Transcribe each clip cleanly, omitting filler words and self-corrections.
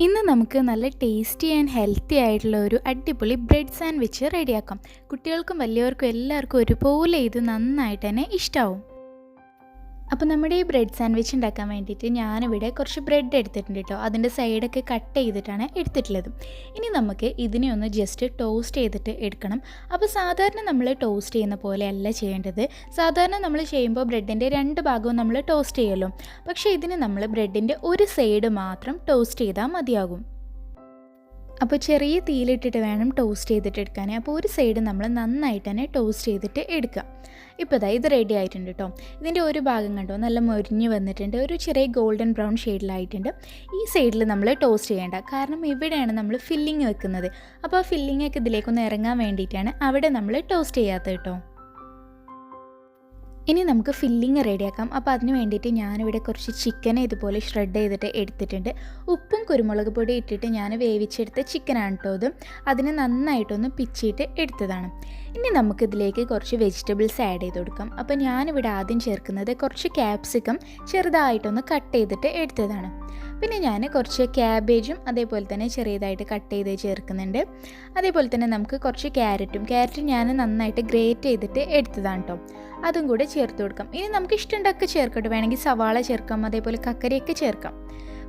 ഇന്ന് നമുക്ക് നല്ല ടേസ്റ്റി ആൻഡ് ഹെൽത്തി ആയിട്ടുള്ള ഒരു അടിപൊളി ബ്രെഡ് സാൻഡ്വിച്ച് റെഡിയാക്കാം. കുട്ടികൾക്കും വലിയവർക്കും എല്ലാവർക്കും ഒരുപോലെ ഇത് നന്നായിട്ട് തന്നെ ഇഷ്ടമാവും. അപ്പോൾ നമ്മുടെ ഈ ബ്രെഡ് സാൻഡ്വിച്ച് ഉണ്ടാക്കാൻ വേണ്ടിയിട്ട് ഞാനിവിടെ കുറച്ച് ബ്രെഡ് എടുത്തിട്ടുണ്ട് കേട്ടോ. അതിൻ്റെ സൈഡൊക്കെ കട്ട് ചെയ്തിട്ടാണ് എടുത്തിട്ടുള്ളത്. ഇനി നമുക്ക് ഇതിനെ ഒന്ന് ജസ്റ്റ് ടോസ്റ്റ് ചെയ്തിട്ട് എടുക്കണം. അപ്പോൾ സാധാരണ നമ്മൾ ടോസ്റ്റ് ചെയ്യുന്ന പോലെയല്ല ചെയ്യേണ്ടത്. സാധാരണ നമ്മൾ ചെയ്യുമ്പോൾ ബ്രെഡിൻ്റെ രണ്ട് ഭാഗവും നമ്മൾ ടോസ്റ്റ് ചെയ്യുമല്ലോ. പക്ഷേ ഇതിന് നമ്മൾ ബ്രെഡിൻ്റെ ഒരു സൈഡ് മാത്രം ടോസ്റ്റ് ചെയ്താൽ മതിയാകും. അപ്പോൾ ചെറിയ തീയിലിട്ടിട്ട് വേണം ടോസ്റ്റ് ചെയ്തിട്ട് എടുക്കാൻ. അപ്പോൾ ഒരു സൈഡ് നമ്മൾ നന്നായിട്ട് തന്നെ ടോസ്റ്റ് ചെയ്തിട്ട് എടുക്കുക. ഇപ്പോൾ ഇത് റെഡി ആയിട്ടുണ്ട് കേട്ടോ. ഇതിൻ്റെ ഒരു ഭാഗം കണ്ടോ നല്ല മൊരിഞ്ഞ് വന്നിട്ടുണ്ട്, ഒരു ചെറിയ ഗോൾഡൻ ബ്രൗൺ ഷെയ്ഡിലായിട്ടുണ്ട്. ഈ സൈഡിൽ നമ്മൾ ടോസ്റ്റ് ചെയ്യേണ്ട, കാരണം ഇവിടെയാണ് നമ്മൾ ഫില്ലിങ് വെക്കുന്നത്. അപ്പോൾ ആ ഫില്ലിങ്ങൊക്കെ ഇതിലേക്കൊന്ന് ഇറങ്ങാൻ വേണ്ടിയിട്ടാണ് അവിടെ നമ്മൾ ടോസ്റ്റ് ചെയ്യാത്തത് കേട്ടോ. ഇനി നമുക്ക് ഫില്ലിങ് റെഡിയാക്കാം. അപ്പോൾ അതിന് വേണ്ടിയിട്ട് ഞാനിവിടെ കുറച്ച് ചിക്കനെ ഇതുപോലെ ഷ്രെഡ് ചെയ്തിട്ട് എടുത്തിട്ടുണ്ട്. ഉപ്പും കുരുമുളക് പൊടി ഇട്ടിട്ട് ഞാൻ വേവിച്ചെടുത്ത ചിക്കനാണ് കേട്ടോ ഇത്. അതിന് നന്നായിട്ടൊന്ന് പിച്ചിട്ട് എടുത്തതാണ്. ഇനി നമുക്കിതിലേക്ക് കുറച്ച് വെജിറ്റബിൾസ് ആഡ് ചെയ്ത് കൊടുക്കാം. അപ്പോൾ ഞാനിവിടെ ആദ്യം ചേർക്കുന്നത് കുറച്ച് ക്യാപ്സിക്കം ചെറുതായിട്ടൊന്ന് കട്ട് ചെയ്തിട്ട് എടുത്തതാണ്. പിന്നെ ഞാൻ കുറച്ച് ക്യാബേജും അതേപോലെ തന്നെ ചെറിയതായിട്ട് കട്ട് ചെയ്ത് ചേർക്കുന്നുണ്ട്. അതേപോലെ തന്നെ നമുക്ക് കുറച്ച് ക്യാരറ്റ് ഞാൻ നന്നായിട്ട് ഗ്രേറ്റ് ചെയ്തിട്ട് എടുത്തതാണ് കേട്ടോ. അതും കൂടെ ചേർത്ത് കൊടുക്കാം. ഇനി നമുക്ക് ഇഷ്ടമുണ്ടൊക്കെ ചേർക്കട്ടെ, വേണമെങ്കിൽ സവാള ചേർക്കാം, അതേപോലെ കക്കരിയൊക്കെ ചേർക്കാം.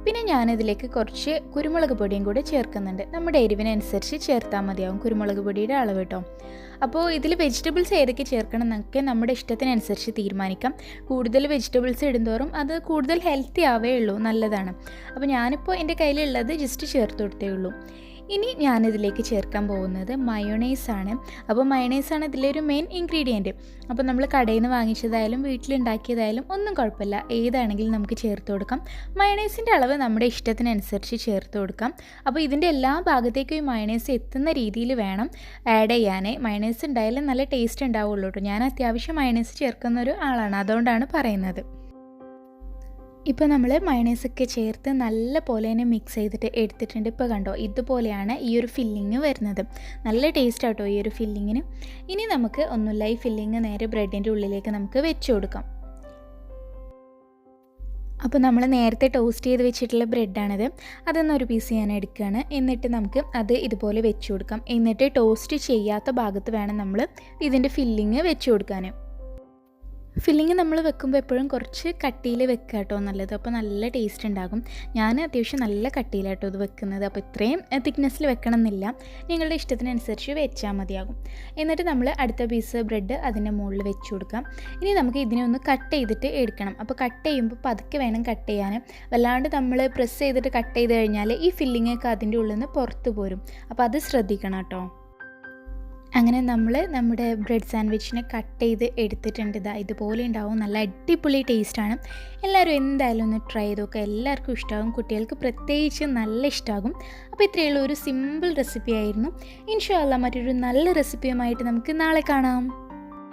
പിന്നെ ഞാനിതിലേക്ക് കുറച്ച് കുരുമുളക് പൊടിയും കൂടെ ചേർക്കുന്നുണ്ട്. നമ്മുടെ എരിവിനനുസരിച്ച് ചേർത്താൽ മതിയാവും കുരുമുളക് പൊടിയുടെ അളവ് കേട്ടോ. അപ്പോൾ ഇതിൽ വെജിറ്റബിൾസ് ഏതൊക്കെ ചേർക്കണം എന്നൊക്കെ നമ്മുടെ ഇഷ്ടത്തിനനുസരിച്ച് തീരുമാനിക്കാം. കൂടുതൽ വെജിറ്റബിൾസ് ഇടുന്തോറും അത് കൂടുതൽ ഹെൽത്തി ആവേ ഉള്ളൂ, നല്ലതാണ്. അപ്പോൾ ഞാനിപ്പോൾ എൻ്റെ കയ്യിലുള്ളത് ജസ്റ്റ് ചേർത്ത് കൊടുത്തേ ഉള്ളൂ. ഇനി ഞാനിതിലേക്ക് ചേർക്കാൻ പോകുന്നത് മയോണൈസാണ്. അപ്പോൾ മയോണൈസാണ് ഇതിലൊരു മെയിൻ ഇൻഗ്രീഡിയൻറ്റ്. അപ്പോൾ നമ്മൾ കടയിൽ നിന്ന് വാങ്ങിച്ചതായാലും വീട്ടിലുണ്ടാക്കിയതായാലും ഒന്നും കുഴപ്പമില്ല, ഏതാണെങ്കിലും നമുക്ക് ചേർത്ത് കൊടുക്കാം. മയോണൈസിൻ്റെ അളവ് നമ്മുടെ ഇഷ്ടത്തിനനുസരിച്ച് ചേർത്ത് കൊടുക്കാം. അപ്പോൾ ഇതിൻ്റെ എല്ലാ ഭാഗത്തേക്കും ഈ മയോണൈസ് എത്തുന്ന രീതിയിൽ വേണം ആഡ് ചെയ്യാൻ. മയോണൈസ് ഉണ്ടായാലും നല്ല ടേസ്റ്റ് ഉണ്ടാവുള്ളൂ കേട്ടോ. ഞാൻ അത്യാവശ്യം മയോണൈസ് ചേർക്കുന്ന ഒരു ആളാണ്, അതുകൊണ്ടാണ് പറയുന്നത്. ഇപ്പോൾ നമ്മൾ മയോണൈസൊക്കെ ചേർത്ത് നല്ല പോലെ തന്നെ മിക്സ് ചെയ്തിട്ട് എടുത്തിട്ടുണ്ട്. ഇപ്പോൾ കണ്ടോ, ഇതുപോലെയാണ് ഈ ഒരു ഫില്ലിങ് വരുന്നത്. നല്ല ടേസ്റ്റ് ആട്ടോ ഈ ഒരു ഫില്ലിങ്ങിന്. ഇനി നമുക്ക് ഒന്നുമില്ല, ഈ ഫില്ലിങ് നേരെ ബ്രെഡിൻ്റെ ഉള്ളിലേക്ക് നമുക്ക് വെച്ച് കൊടുക്കാം. അപ്പോൾ നമ്മൾ നേരത്തെ ടോസ്റ്റ് ചെയ്ത് വെച്ചിട്ടുള്ള ബ്രെഡാണിത്. അതൊന്നൊരു പീസ് ഞാൻ എടുക്കുകയാണ്. എന്നിട്ട് നമുക്ക് അത് ഇതുപോലെ വെച്ച് കൊടുക്കാം. എന്നിട്ട് ടോസ്റ്റ് ചെയ്യാത്ത ഭാഗത്ത് വേണം നമ്മൾ ഇതിൻ്റെ ഫില്ലിങ് വെച്ച് കൊടുക്കാൻ. ഫില്ലിങ് നമ്മൾ വെക്കുമ്പോൾ എപ്പോഴും കുറച്ച് കട്ടിയിൽ വെക്കുക കേട്ടോ നല്ലത്. അപ്പോൾ നല്ല ടേസ്റ്റ് ഉണ്ടാകും. ഞാൻ അത്യാവശ്യം നല്ല കട്ടിയിലാട്ടോ ഇത് വെക്കുന്നത്. അപ്പോൾ ഇത്രയും തിക്നെസ്സിൽ വെക്കണം എന്നില്ല, നിങ്ങളുടെ ഇഷ്ടത്തിനനുസരിച്ച് വെച്ചാൽ മതിയാകും. എന്നിട്ട് നമ്മൾ അടുത്ത പീസ് ബ്രെഡ് അതിൻ്റെ മുകളിൽ വെച്ച് കൊടുക്കാം. ഇനി നമുക്ക് ഇതിനെ ഒന്ന് കട്ട് ചെയ്തിട്ട് എടുക്കണം. അപ്പോൾ കട്ട് ചെയ്യുമ്പോൾ പതുക്കെ വേണം കട്ട് ചെയ്യാൻ. വല്ലാണ്ട് നമ്മൾ പ്രസ് ചെയ്തിട്ട് കട്ട് ചെയ്ത് കഴിഞ്ഞാൽ ഈ ഫില്ലിങ്ങൊക്കെ അതിൻ്റെ ഉള്ളിൽ നിന്ന് പുറത്ത് പോരും. അപ്പോൾ അത് ശ്രദ്ധിക്കണം കേട്ടോ. അങ്ങനെ നമ്മൾ നമ്മുടെ ബ്രെഡ് സാൻഡ്വിച്ചിനെ കട്ട് ചെയ്ത് എടുത്തിട്ടുണ്ട്. ഇതുപോലെ ഉണ്ടാവും, നല്ല അടിപൊളി ടേസ്റ്റാണ്. എല്ലാവരും എന്തായാലും ഒന്ന് ട്രൈ ചെയ്ത് നോക്കുക, എല്ലാവർക്കും ഇഷ്ടമാകും. കുട്ടികൾക്ക് പ്രത്യേകിച്ച് നല്ല ഇഷ്ടമാകും. അപ്പോൾ ഇത്രയുള്ള ഒരു സിമ്പിൾ റെസിപ്പി ആയിരുന്നു. ഇൻഷാ അല്ലാഹ് മറ്റൊരു നല്ല റെസിപ്പിയുമായിട്ട് നമുക്ക് നാളെ കാണാം.